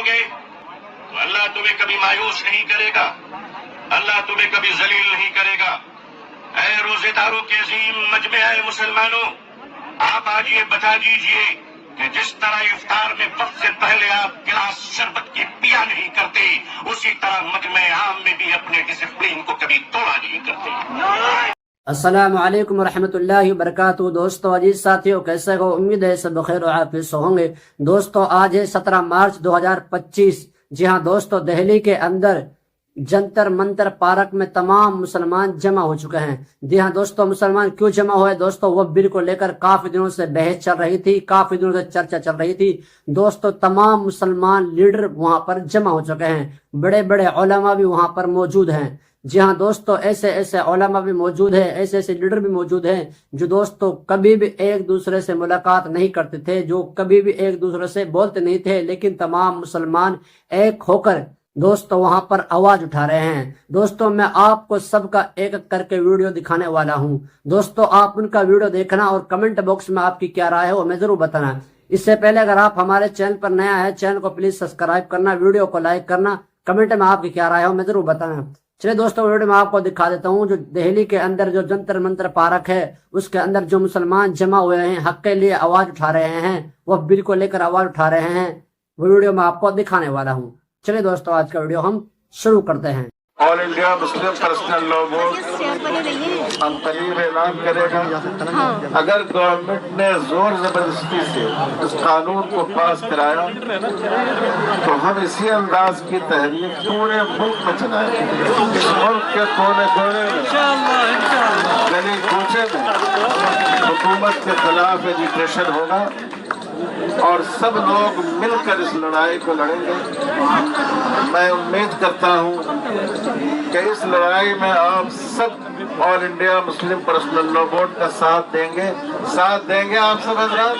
रहोगे तो अल्लाह तुम्हें कभी मायूस नहीं करेगा, अल्लाह तुम्हें कभी जलील नहीं करेगा। ऐ रोजेदारों के अजीम मजमे है मुसलमानों, आप आज ये बता दीजिए कि जिस तरह इफ्तार में वक्त से पहले आप गिलास शरबत की पिया नहीं करते, उसी तरह मजमे आम में भी अपने डिसिप्लिन को कभी तोड़ा नहीं करते। अस्सलाम वालेकुम रहमतुल्लाहि व बरकातहू। दोस्तों अजीज साथियों, कैसे हो? उम्मीद है सब खैर और आफियत से होंगे। दोस्तों आज है 17 मार्च 2025। जी हाँ दोस्तों, दिल्ली के अंदर जंतर मंतर पार्क में तमाम मुसलमान जमा हो चुके हैं। जी हाँ दोस्तों, मुसलमान क्यों जमा हुए दोस्तों? वो बिल को लेकर काफी दिनों से बहस चल रही थी, काफी दिनों से चर्चा चल रही थी। दोस्तों तमाम मुसलमान लीडर वहां पर जमा हो चुके हैं, बड़े बड़े उलमा भी वहां पर मौजूद हैं। जी हाँ दोस्तों, ऐसे ऐसे उलमा भी मौजूद है, ऐसे ऐसे लीडर भी मौजूद हैं जो दोस्तों कभी भी एक दूसरे से मुलाकात नहीं करते थे, जो कभी भी एक दूसरे से बोलते नहीं थे, लेकिन तमाम मुसलमान एक होकर दोस्तों वहां पर आवाज उठा रहे हैं। दोस्तों मैं आपको सबका एक एक करके वीडियो दिखाने वाला हूं। दोस्तों आप उनका वीडियो देखना और कमेंट बॉक्स में आपकी क्या राय है वो हमें जरूर बताना। इससे पहले अगर आप हमारे चैनल पर नया है, चैनल को प्लीज सब्सक्राइब करना, वीडियो को लाइक करना, कमेंट में आपकी क्या राय है हमें जरूर बताना। चलिए दोस्तों वीडियो में आपको दिखा देता हूँ जो दिल्ली के अंदर जो जंतर मंतर पार्क है उसके अंदर जो मुसलमान जमा हुए हैं, हक के लिए आवाज उठा रहे हैं, वो बिल को लेकर आवाज उठा रहे हैं, वो वीडियो मैं आपको दिखाने वाला हूँ। चलिए दोस्तों आज का वीडियो हम शुरू करते हैं। All India Muslim personal law board हम करीब ऐलान करेगा। अगर गवर्नमेंट ने जोर जबरदस्ती से इस कानून को पास कराया तो हम इसी अंदाज की तहरीक पूरे मुल्क में चलाएंगे। इस मुल्क के कोने कोने में, गली कूचे में हुकूमत के खिलाफ एजुकेशन होगा और सब लोग मिलकर इस लड़ाई को लड़ेंगे। मैं उम्मीद करता हूं कि इस लड़ाई में आप सब all India Muslim personal law board का साथ देंगे आप सब हजरात।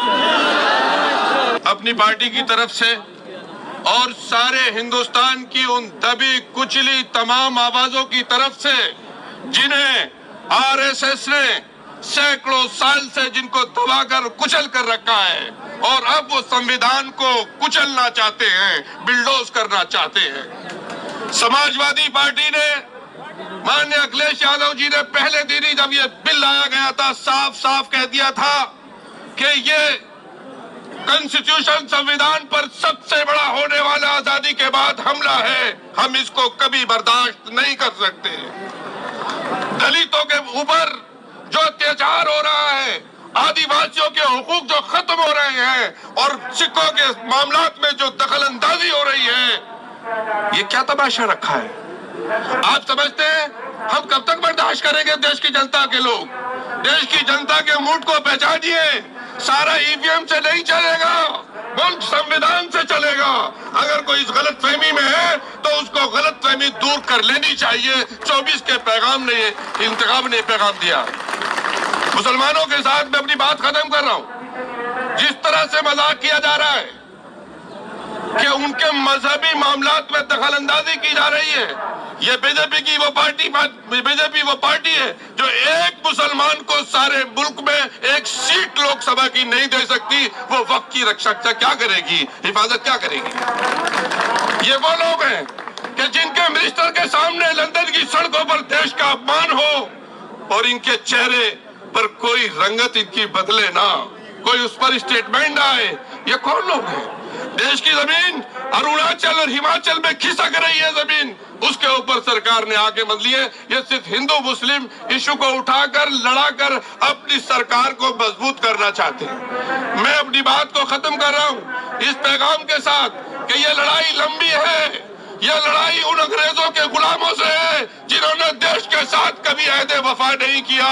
अपनी पार्टी की तरफ से और सारे हिंदुस्तान की उन दबी कुचली तमाम आवाजों की तरफ से जिन्हें आरएसएस ने सैकड़ों साल से जिनको दबाकर कुचल कर रखा है और अब वो संविधान को कुचलना चाहते हैं, बिल्डोज करना चाहते हैं। समाजवादी पार्टी ने, माननीय अखिलेश यादव जी ने पहले दिन ही जब ये बिल लाया गया था साफ साफ कह दिया था कि ये कॉन्स्टिट्यूशन संविधान पर सबसे बड़ा होने वाला आजादी के बाद हमला है, हम इसको कभी बर्दाश्त नहीं कर सकते। दलितों के ऊपर जो अत्याचार हो रहा है, आदिवासियों के हुकूक जो खत्म हो रहे हैं और सिखों के मामलात में जो दखल अंदाजी हो रही है, ये क्या तमाशा रखा है? आप समझते हैं हम कब तक बर्दाश्त करेंगे? देश की जनता के लोग, देश की जनता के मूड को पहचानिए। सारा ईवीएम से नहीं चलेगा, मुल्क संविधान से चलेगा। अगर कोई इस गलत फहमी में है तो उसको गलत फहमी दूर कर लेनी चाहिए। 24 के पैगाम ने, इंतखाब ने पैगाम दिया। मुसलमानों के साथ मैं अपनी बात खत्म कर रहा हूं। जिस तरह से मजाक किया जा रहा है कि उनके मजहबी मामलात में दखल अंदाजी की जा रही है, ये बीजेपी वो पार्टी है जो एक मुसलमान को सारे मुल्क में एक सीट लोकसभा की नहीं दे सकती। वो वक्त की रक्षा क्या करेगी, हिफाजत क्या करेगी? ये वो लोग हैं कि जिनके मिनिस्टर के सामने लंदन की सड़कों पर देश का अपमान हो और इनके चेहरे पर कोई रंगत इनकी बदले ना, कोई उस पर स्टेटमेंट ना आए। ये कौन लोग हैं? देश की जमीन अरुणाचल और हिमाचल में खिसक रही है जमीन, उसके ऊपर सरकार ने आके बदली है। ये सिर्फ हिंदू मुस्लिम इशू को उठाकर लड़ाकर अपनी सरकार को मजबूत करना चाहते हैं। मैं अपनी बात को खत्म कर रहा हूं इस पैगाम के साथ कि ये लड़ाई लंबी है। यह लड़ाई उन अंग्रेजों के गुलामों से है जिन्होंने देश के साथ कभी अहद वफा नहीं किया,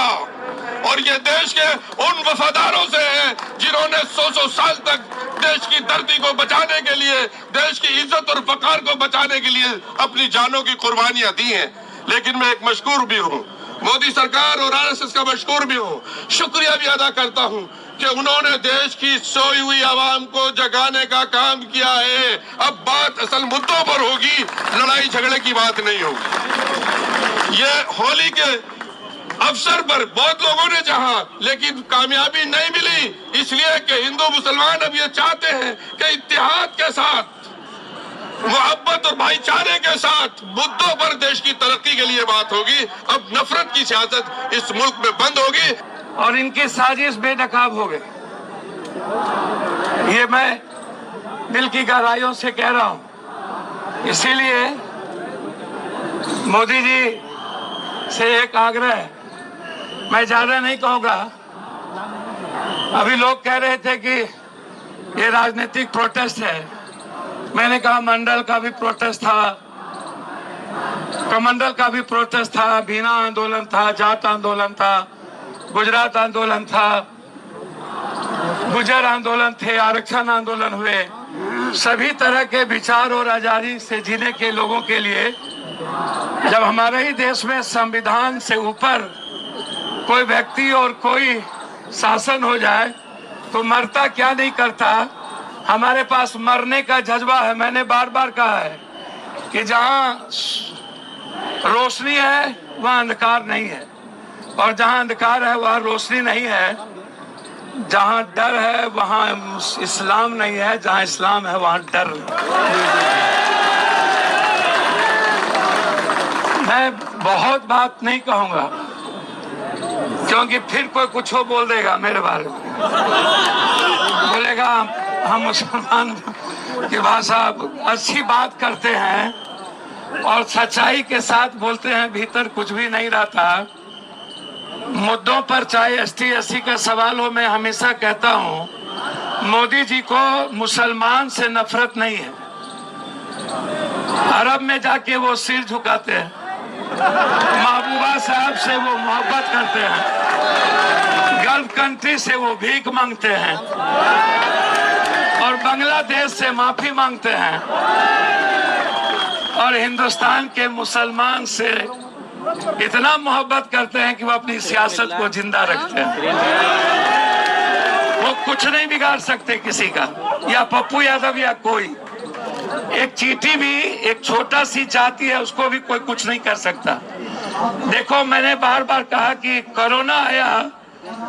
और ये देश के उन वफादारों से है जिन्होंने 100 साल तक देश की धरती को बचाने के लिए, देश की इज्जत और वकार को बचाने के लिए अपनी जानों की कुर्बानियां दी हैं। लेकिन मैं एक मशकूर भी हूँ, मोदी सरकार और आरएसएस का मशकूर भी हूँ, शुक्रिया भी अदा करता हूँ कि उन्होंने देश की सोई हुई आवाम को जगाने का काम किया है। अब बात असल मुद्दों पर होगी, लड़ाई झगड़े की बात नहीं होगी। ये होली के अवसर पर बहुत लोगों ने चाहा लेकिन कामयाबी नहीं मिली, इसलिए कि हिंदू मुसलमान अब ये चाहते हैं कि इत्तेहाद के साथ मोहब्बत और भाईचारे के साथ मुद्दों पर देश की तरक्की के लिए बात होगी। अब नफरत की सियासत इस मुल्क में बंद होगी और इनकी साजिश बेनकाब हो गई। ये मैं दिल की गहराइयों से कह रहा हूं। इसीलिए मोदी जी से एक आग्रह है, मैं ज्यादा नहीं कहूंगा। अभी लोग कह रहे थे कि ये राजनीतिक प्रोटेस्ट है। मैंने कहा मंडल का भी प्रोटेस्ट था, कमंडल का भी प्रोटेस्ट था, बीना आंदोलन था, जाट आंदोलन था, गुजरात आंदोलन था, गुजर आंदोलन थे, आरक्षण आंदोलन हुए। सभी तरह के विचार और आजादी से जीने के लोगों के लिए जब हमारे ही देश में संविधान से ऊपर कोई व्यक्ति और कोई शासन हो जाए तो मरता क्या नहीं करता। हमारे पास मरने का जज्बा है। मैंने बार बार कहा है कि जहां रोशनी है वहां अंधकार नहीं है, और जहां अंधकार है वहां रोशनी नहीं है। जहां डर है वहां इस्लाम नहीं है, जहां इस्लाम है वहां डर नहीं। मैं बहुत बात नहीं कहूंगा क्योंकि फिर कोई कुछ हो बोल देगा मेरे बारे में, बोलेगा हम मुसलमान की भाषा अच्छी बात करते हैं और सच्चाई के साथ बोलते हैं, भीतर कुछ भी नहीं रहता। मुद्दों पर चाहे एसटी एससी का सवाल हो, मैं हमेशा कहता हूं मोदी जी को मुसलमान से नफरत नहीं है। अरब में जाके वो सिर झुकाते हैं, महबूबा साहब से वो मोहब्बत करते हैं, गल्फ कंट्री से वो भीख मांगते हैं और बांग्लादेश से माफी मांगते हैं, और हिंदुस्तान के मुसलमान से इतना मोहब्बत करते हैं कि वो अपनी सियासत को जिंदा रखते हैं। वो कुछ नहीं बिगाड़ सकते किसी का, या पप्पू यादव या कोई। एक चींटी भी एक छोटा सी जाति है, उसको भी कोई कुछ नहीं कर सकता। देखो मैंने बार बार कहा कि कोरोना आया,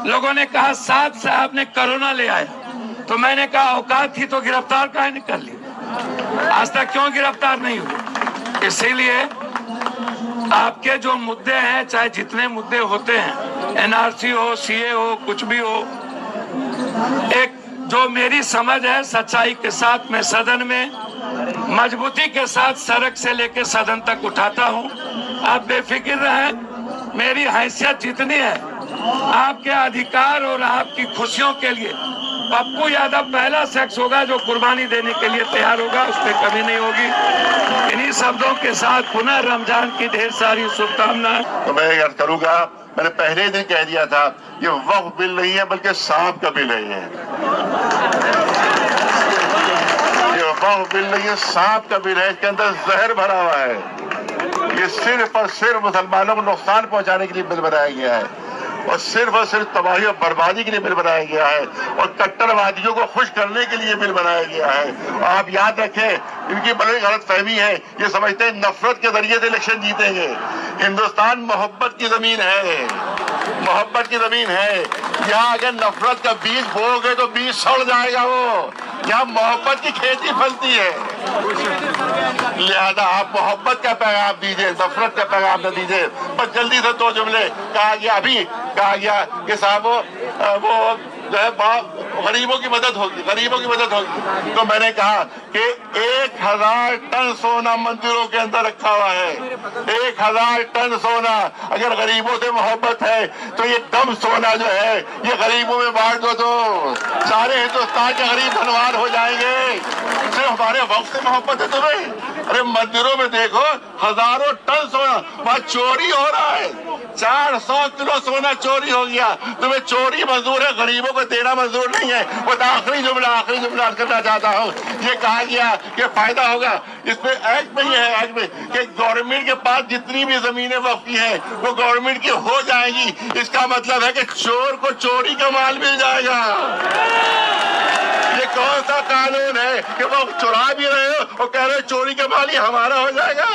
लोगों ने कहा साद साहब ने कोरोना ले आया, तो मैंने कहा औकात थी तो गिरफ्तार काहे नहीं कर लिया, आज तक क्यों गिरफ्तार नहीं हुए। इसीलिए आपके जो मुद्दे हैं, चाहे जितने मुद्दे होते हैं, एनआरसी हो, सीए हो, कुछ भी हो, एक जो मेरी समझ है सच्चाई के साथ मैं सदन में मजबूती के साथ सड़क से लेकर सदन तक उठाता हूं। आप बेफिक्र रहें, मेरी हैसियत जितनी है आपके अधिकार और आपकी खुशियों के लिए पप्पू यादव पहला शख्स होगा जो कुर्बानी देने के लिए तैयार होगा, उसमें कमी नहीं होगी। इन्हीं शब्दों के साथ पुनः रमजान की ढेर सारी शुभकामनाएं। तो मैं याद करूंगा, मैंने पहले दिन कह दिया था ये वक्फ बिल नहीं है बल्कि सांप का बिल है। ये वक्फ बिल नहीं है, सांप का बिल है। इसके अंदर जहर भरा हुआ है। ये सिर्फ और सिर्फ मुसलमानों को नुकसान पहुंचाने के लिए बिल बनाया गया है और सिर्फ तबाही और बर्बादी के लिए बिल बनाया गया है और कट्टरवादियों को खुश करने के लिए बिल बनाया गया है। और आप याद रखें, इनकी बड़ी गलत फहमी है, ये समझते हैं नफरत के जरिए से इलेक्शन जीतेंगे। हिंदुस्तान मोहब्बत की जमीन है, मोहब्बत की जमीन है। यहाँ अगर नफरत का बीज बोओगे तो बीज सड़ जाएगा। वो यहाँ मोहब्बत की खेती फलती है। लिहाजा आप मोहब्बत का पैगाम दीजिए, नफरत का पैगाम न दीजिए। बस जल्दी से 2 जुमले कहा गया, अभी कहा गया कि साहब वो जो है गरीबों की मदद होगी, गरीबों की मदद होगी। तो मैंने कहा कि 1000 टन सोना मंदिरों के अंदर रखा हुआ है। 1000 टन सोना। अगर गरीबों से मोहब्बत है तो ये कम सोना जो है ये गरीबों में बांट दो, तो सारे हिंदुस्तान के गरीब धनवान हो जाएंगे। सिर्फ हमारे वक्त से मोहब्बत है तुम्हें? अरे मंदिरों में देखो हजारों टन सोना, वहां चोरी हो रहा है। 400 किलो सोना चोरी हो गया। तुम्हें चोरी मंजूर है, गरीबों को देना मंजूर नहीं है। वो आखिरी जुमला करना चाहता हूँ। ये कहा गया कि फायदा होगा, इसमें एक्ट में ये है, एक्ट में कि गवर्नमेंट के पास जितनी भी जमीनें वक्फ की है वो गवर्नमेंट की हो जाएगी। इसका मतलब है कि चोर को चोरी का माल मिल जाएगा। ये कौन सा कानून है कि वो चुरा भी रहे हो और कह रहे चोरी का माल ही हमारा हो जाएगा?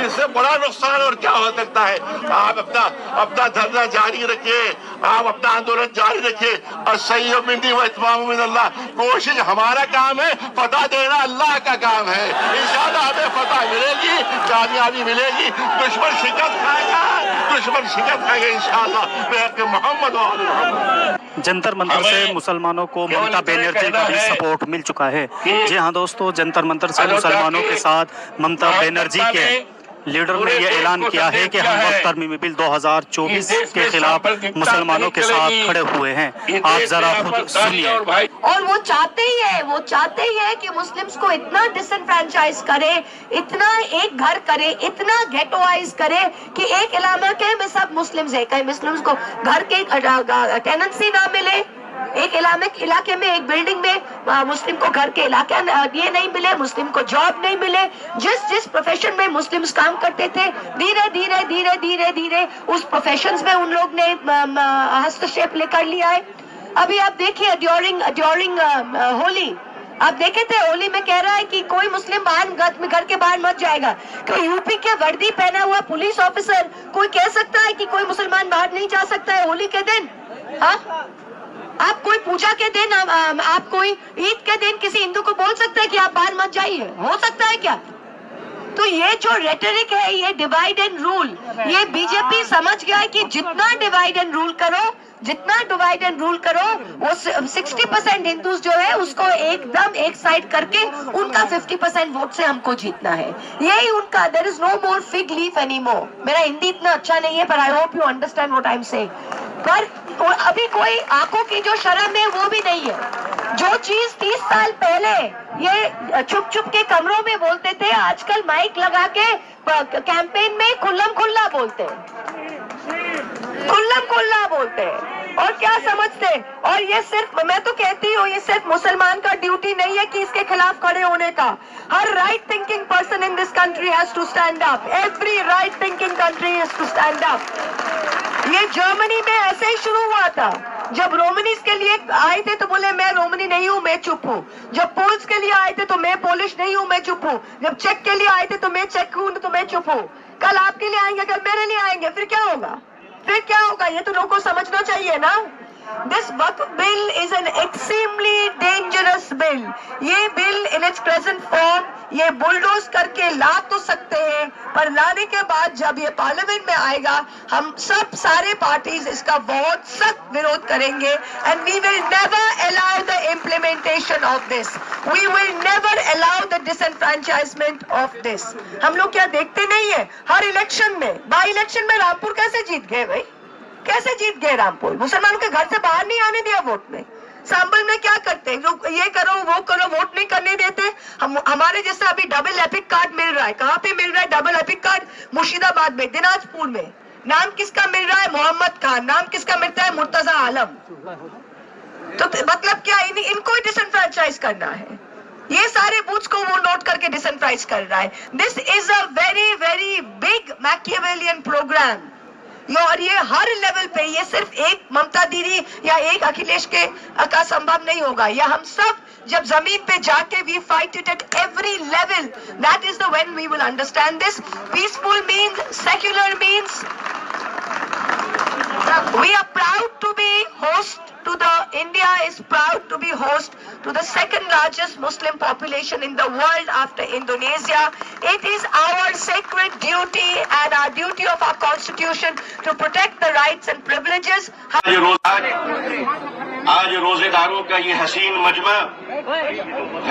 इससे बड़ा नुकसान और क्या हो सकता है? आप अपना धरना जारी रखिए, आप अपना आंदोलन जारी रखिए। और सही मिंदी व इत्माम मिन अल्लाह, कोशिश हमारा काम है, पता देना अल्लाह का काम है। इंशाअल्लाह फतह मिलेगी, कामयाबी मिलेगी। दुश्मन शिकस्त खाएगा, दुश्मन शिकस्त खाएगा इंशाअल्लाह। मोहम्मद जंतर मंतर से मुसलमानों को ममता बनर्जी का भी सपोर्ट मिल चुका है। जी हाँ दोस्तों, जंतर मंतर से मुसलमानों के साथ ममता बनर्जी के लीडर ने यह ऐलान किया है कि हम वक्त तरमीमी बिल 2024 के खिलाफ मुसलमानों के साथ खड़े हुए हैं। आप जरा खुद सुनिए। और वो चाहते ही है कि मुस्लिम्स को इतना डिसएनफ्रेंचाइज करे, इतना एक घर करे, इतना गेटोआइज करे कि एक इलाके में सब मुस्लिम्स है, कहीं मुस्लिम्स को घर के टेनेंसी ना मिले, एक इलाके में एक बिल्डिंग में मुस्लिम को घर के इलाके ये नहीं मिले, मुस्लिम को जॉब नहीं मिले। जिस प्रोफेशन में मुस्लिम्स काम करते थे, धीरे धीरे उस प्रोफेशंस में उन लोग ने हस्तक्षेप लेकर लिया है। अभी आप देखिए ड्यूरिंग होली, आप देखे थे होली में कह रहा है कि कोई मुस्लिम घर के बाहर मत जाएगा। कोई यूपी के वर्दी पहना हुआ पुलिस ऑफिसर कोई कह सकता है कि कोई मुसलमान बाहर नहीं जा सकता है होली के दिन? हाँ, आप कोई पूजा के दिन, आप कोई ईद के दिन किसी हिंदू को बोल सकते हैं कि आप बाहर मत जाइए? हो सकता है क्या? तो ये जो रेटरिक है, ये डिवाइड एंड रूल, ये बीजेपी समझ गया है कि जितना डिवाइड एंड रूल करो वो 60% हिंदूज जो है उसको एकदम एक साइड करके उनका 50% वोट से हमको जीतना है। यही उनका, there is no more fig leaf anymore. मेरा हिंदी इतना अच्छा नहीं है, पर I hope you understand what I am saying. पर अभी कोई आंखों की जो शर्म है वो भी नहीं है। जो चीज 30 साल पहले ये छुप के कमरों में बोलते थे, आजकल माइक लगा के कैंपेन में खुल्लम खुल्ला बोलते हैं। और क्या समझते हैं? और ये सिर्फ, मैं तो कहती हूँ, ये सिर्फ मुसलमान का ड्यूटी नहीं है कि इसके खिलाफ खड़े होने का। हर right thinking person in this country has to stand up. Every right thinking country has to stand up. ये जर्मनी में ऐसे ही शुरू हुआ था। जब रोमनीज के लिए आए थे तो बोले मैं रोमनी नहीं हूँ, मैं चुप हूँ। जब पोल्स के लिए आए थे तो मैं पोलिश नहीं हूँ, मैं चुप हूँ। जब चेक के लिए आए थे तो मैं चेक हूँ, तो मैं चुप हूँ। कल आपके लिए आएंगे, कल मेरे लिए आएंगे, फिर क्या होगा? ये तो लोगों को समझना चाहिए ना। This Waqf bill is an extremely dangerous bill. ये bill in its present form ये बुलडोज करके ला तो सकते हैं, पर लाने के बाद जब ये पार्लियामेंट में आएगा, हम सब सारे पार्टीज इसका बहुत सख्त विरोध करेंगे। and we will never allow the implementation of this. We will never allow the disenfranchisement of this. हम लोग क्या देखते नहीं है? हर इलेक्शन में, बाई इलेक्शन में रामपुर कैसे जीत गए भाई? कैसे जीत गए रामपुर? मुसलमानों के घर से बाहर नहीं आने दिया वोट में। सांबल में क्या करते हैं लोग? ये करो वो करो, वोट नहीं करने देते। हमारे जैसे अभी डबल एपिक कार्ड मिल रहा है। कहाँ पे मिल रहा है डबल एपिक कार्ड? मुर्शिदाबाद में, दिनाजपुर में। नाम किसका मिल रहा है? मोहम्मद खान। नाम किसका मिलता है? मुर्तजा आलम। तो मतलब क्या इनको डिसएनफ्रेंचाइज करना है? ये सारे बूथ्स को वो नोट करके डिसएनफ्रेंचाइज कर रहा है। This is a very very big Machiavellian programme. और ये हर लेवल पे, ये सिर्फ एक ममता दीदी या एक अखिलेश के का संभव नहीं होगा। या हम सब जब जमीन पे जाके we fight it at every level, that is the when we will understand this. Peaceful means, secular means, we are proud to be host to the, India is proud to be host to the second largest Muslim population in the world after Indonesia. It is our sacred duty and our duty of our constitution to protect the rights and privileges. आज रोजेदारों का ये हसीन मजमा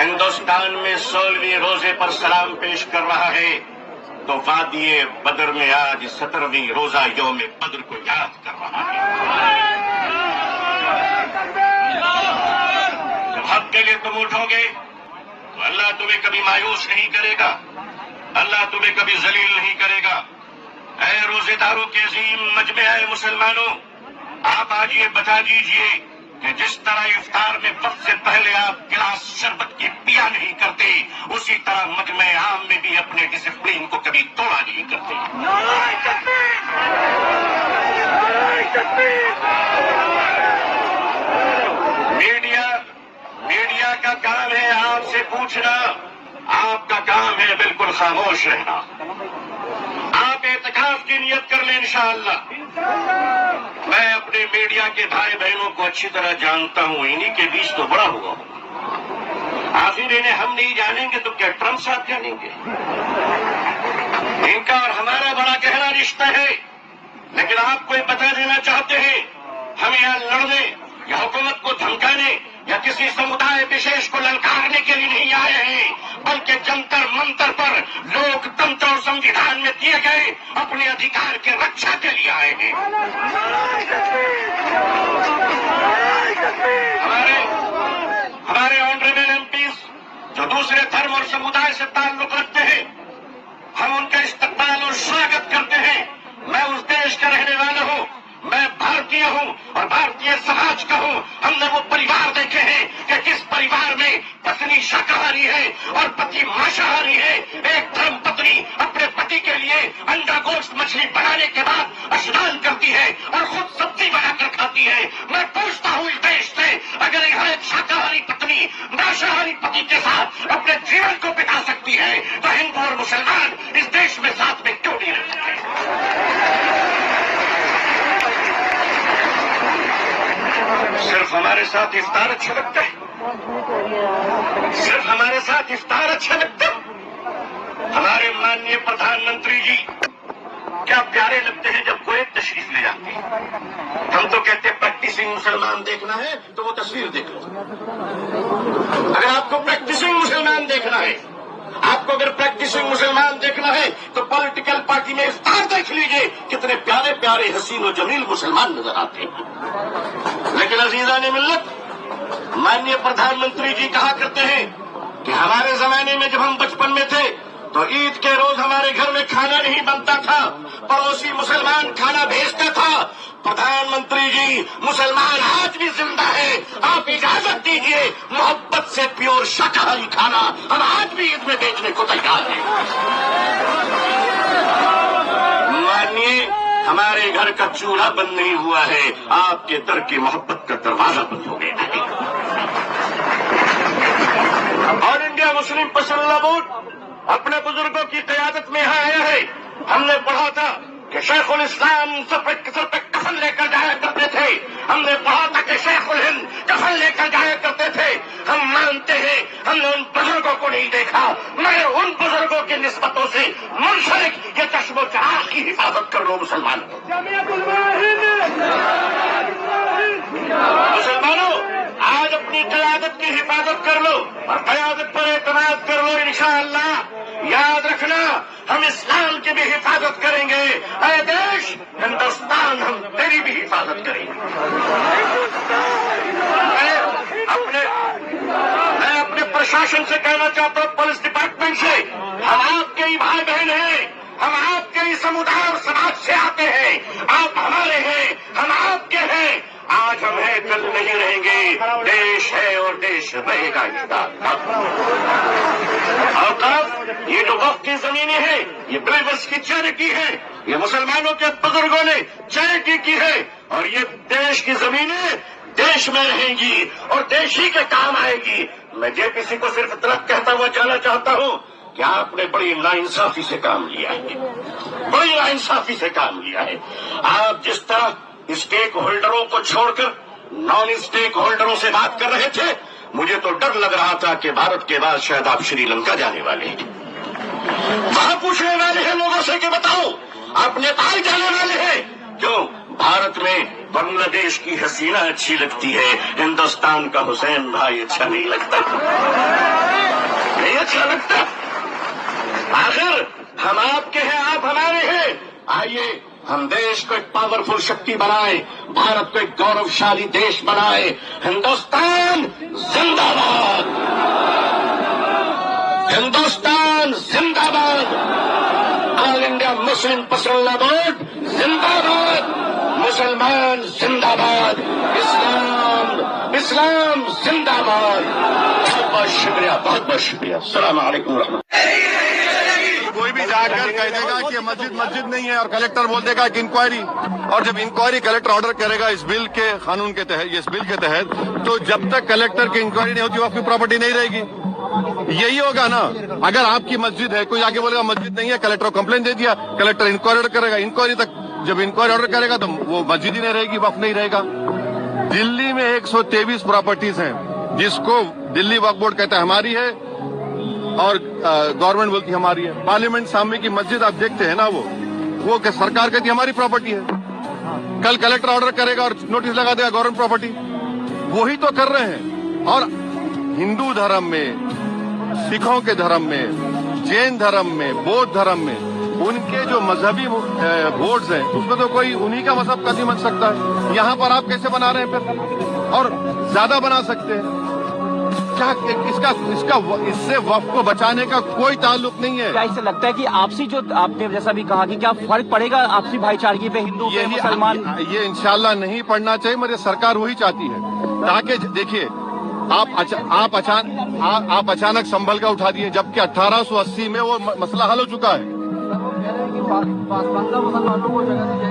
हिंदुस्तान में 16वें रोजे पर सलाम पेश कर रहा है, तो वादिये बदर में आज 17वीं रोजा यौम बद्र को याद कर रहा है। जब हक के लिए तुम उठोगे तो अल्लाह तुम्हें कभी मायूस नहीं करेगा, अल्लाह तुम्हें कभी जलील नहीं करेगा। ऐ रोजेदारों के अजीम मजमे आए मुसलमानों, आप आज ये बता दीजिए कि जिस तरह इफ्तार में वक्त से पहले आप गिलास शरबत की पिया नहीं करते, उसी तरह मजमे आम में भी अपने डिसिप्लिन को कभी तोड़ा नहीं करते। मीडिया का काम है आपसे पूछना, आपका काम है बिल्कुल खामोश रहना। आप एतकाफ की नियत कर लें इंशाअल्लाह। मैं अपने मीडिया के भाई बहनों को अच्छी तरह जानता हूं, इन्हीं के बीच तो बड़ा हुआ हूं। आखिर इन्हें हम नहीं जानेंगे तो क्या ट्रंप साहब जानेंगे? इनका और हमारा बड़ा गहरा रिश्ता है, लेकिन आपको ये बता देना चाहते हैं, हम यहाँ लड़ने या हुकूमत को धमकाने या किसी समुदाय विशेष को ललकारने के लिए नहीं आए हैं, बल्कि जंतर मंतर पर लोकतंत्र और संविधान में दिए गए अपने अधिकार के रक्षा के लिए आए हैं। हमारे ऑनरेबल एमपीज जो दूसरे धर्म और समुदाय से ताल्लुक रखते हैं, हम उनका इस्तकबाल और स्वागत करते हैं। मैं उस देश का रहने वाला हूँ, मैं भारतीय हूँ और भारतीय समाज का हूँ। हमने वो परिवार देखे हैं कि जिस परिवार में पत्नी शाकाहारी है और पति मांसाहारी है। एक धर्म पत्नी अपने पति के लिए अंडा गोश्त मछली बनाने के बाद स्नान करती है और खुद सब्जी बनाकर खाती है। मैं पूछता हूँ इस देश से, अगर यहाँ एक शाकाहारी पत्नी मांसाहारी पति के साथ अपने जीवन को बिता सकती है तो हिंदू और मुसलमान इस देश में साथ में क्यों नहीं रह सकते? सिर्फ हमारे साथ इफ्तार अच्छा लगता है, सिर्फ हमारे साथ इफ्तार अच्छा लगता है। हमारे माननीय प्रधानमंत्री जी क्या प्यारे लगते हैं जब कोई तशरीफ ले जाते हैं। हम तो कहते हैं प्रैक्टिसिंग मुसलमान देखना है तो वो तस्वीर देख लो। अगर आपको प्रैक्टिसिंग मुसलमान देखना है, आपको अगर प्रैक्टिसिंग मुसलमान देखना है तो पॉलिटिकल पार्टी में इफ्तार देख लीजिए, कितने प्यारे प्यारे हसीन और जमील मुसलमान नजर आते हैं। लेकिन अजीजान मिल्लत, माननीय प्रधानमंत्री जी कहा करते हैं कि हमारे जमाने में जब हम बचपन में थे तो ईद के रोज हमारे घर में खाना नहीं बनता था, पड़ोसी मुसलमान खाना भेजता था। प्रधानमंत्री जी, मुसलमान आज भी जिंदा है, आप इजाजत दीजिए मोहब्बत से प्योर शाकाहारी खाना हम आज भी ईद में बेचने को तैयार हैं। मानिए, हमारे घर का चूल्हा बंद नहीं हुआ है, आपके दर की मोहब्बत का दरवाजा बंद हो गया है। All India Muslim personal board अपने बुजुर्गों की क़यादत में यहाँ आया है। हमने पढ़ा था कि शेखुल इस्लाम सर पे कफन लेकर जाया करते थे। हमने पढ़ा था कि शेखुल हिंद कफन लेकर जाया करते थे। हम मानते हैं, हमने उन बुजुर्गों को नहीं देखा, मगर उन बुजुर्गों की निस्बतों से मुनसलिक ये चश्मो चराग की हिफाजत कर लो मुसलमान। मुसलमानों, आज अपनी क़यादत की हिफाजत कर लो और क़यादत पर एतमाद कर लो। इंशाअल्लाह याद रखना, हम इस्लाम की भी हिफाजत करेंगे। ऐ देश हिंदुस्तान, हम तेरी भी हिफाजत करेंगे। मैं अपने प्रशासन से कहना चाहता हूँ, पुलिस डिपार्टमेंट से, हम आपके ही भाई बहन हैं, हम आपके ही समुदाय और समाज से आते हैं। आप हमारे हैं, हम आपके हैं। आज हम हैं, कल नहीं रहेंगे। देश है और देश रहेगा। औकाफ, ये जो वक्त की जमीनें हैं, ये बेबस की चैरिटी है, ये मुसलमानों के बुजुर्गों ने चैरिटी की है, और ये देश की जमीनें देश में रहेंगी और देश ही के काम आएगी। मैं जेपीसी को सिर्फ तरफ कहता हुआ जाना चाहता हूँ कि आपने बड़ी नाइंसाफी से काम लिया है, बड़ी नाइंसाफी से काम लिया है। आप जिस तरह स्टेक होल्डरों को छोड़कर नॉन स्टेक होल्डरों से बात कर रहे थे, मुझे तो डर लग रहा था कि भारत के बाद शायद आप श्रीलंका जाने वाले हैं। वहां पूछने वाले हैं लोगों से कि बताओ आप नेपाल जाने वाले हैं क्यों? भारत में बांग्लादेश की हसीना अच्छी लगती है, हिंदुस्तान का हुसैन भाई अच्छा नहीं लगता, नहीं अच्छा लगता। आखिर हम आपके हैं, आप हमारे हैं। आइए हम देश को एक पावरफुल शक्ति बनाए, भारत को एक गौरवशाली देश बनाए। हिंदुस्तान जिंदाबाद, हिंदुस्तान जिंदाबाद, all India Muslim personal board जिंदाबाद, मुसलमान जिंदाबाद, इस्लाम इस्लाम जिंदाबाद। बहुत बहुत शुक्रिया, बहुत बहुत शुक्रिया। अस्सलाम वालेकुम रहमतुल्लाह। कोई भी जाकर कह देगा कि मस्जिद मस्जिद नहीं है और कलेक्टर बोल देगा कि इंक्वायरी, और जब इंक्वायरी कलेक्टर ऑर्डर करेगा इस बिल के कानून के तहत, इस बिल के तहत, तो जब तक कलेक्टर की इंक्वायरी नहीं होती वक्त की प्रॉपर्टी नहीं रहेगी। यही होगा ना। अगर आपकी मस्जिद है, कोई आगे बोलेगा मस्जिद नहीं है, कलेक्टर को कंप्लेंट दे दिया, कलेक्टर इंक्वायरी करेगा, इंक्वायरी तक जब इंक्वायरी ऑर्डर करेगा तो वो मस्जिद ही नहीं रहेगी, वक्त नहीं रहेगा। दिल्ली में 123 प्रॉपर्टीज हैं जिसको दिल्ली वक्फ बोर्ड कहता है हमारी है और गवर्नमेंट बोलती है हमारी है। पार्लियामेंट सामने की मस्जिद आप देखते हैं ना, वो सरकार कहती है हमारी प्रॉपर्टी है। कल कलेक्टर ऑर्डर करेगा और नोटिस लगा देगा गवर्नमेंट प्रॉपर्टी। वही तो कर रहे हैं। और हिंदू धर्म में, सिखों के धर्म में, जैन धर्म में, बौद्ध धर्म में उनके जो मजहबी बोर्ड्स हैं उसमें तो कोई उन्हीं का मजहब का नहीं बन सकता है। यहाँ पर आप कैसे बना रहे हैं फिर, और ज्यादा बना सकते हैं क्या? इससे वक्फ को बचाने का कोई ताल्लुक नहीं है। क्या इससे लगता है कि आपसी, जो आपने जैसा भी कहा कि क्या फर्क पड़ेगा आपसी भाईचारगी पे हिंदू पे मुसलमान? ये इंशाल्लाह नहीं पड़ना चाहिए। मेरी सरकार वही चाहती है, ताकि देखिए आप अचानक संभल का उठा दिए, जबकि 1880 में वो मसला हल हो चुका है।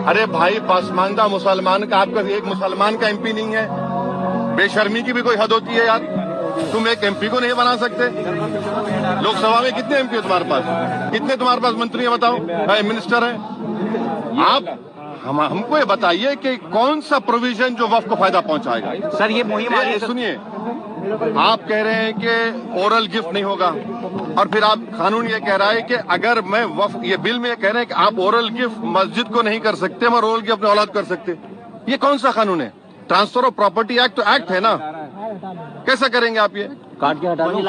अरे भाई, पासमानदा मुसलमान का, आपका एक मुसलमान का एमपी नहीं है? बेशर्मी की भी कोई हद होती है यार। तुम एक एमपी को नहीं बना सकते? लोकसभा में कितने एमपी है तुम्हारे पास? कितने तुम्हारे पास मंत्री है बताओ, मिनिस्टर है? आप हमको ये बताइए कि कौन सा प्रोविजन जो वक्फ को फायदा पहुंचाएगा। सर ये मुहिम, सुनिए, आप कह रहे हैं कि ओरल गिफ्ट नहीं होगा, और फिर आप कानून ये कह रहा है कि अगर मैं वक्फ, ये बिल में ये कह रहे हैं कि आप ओरल गिफ्ट मस्जिद को नहीं कर सकते मगर ओरल गिफ्ट अपने औलाद कर सकते। ये कौन सा कानून है? ट्रांसफर ऑफ प्रॉपर्टी एक्ट तो एक्ट है ना, कैसा करेंगे आप ये? काट के हटा दो।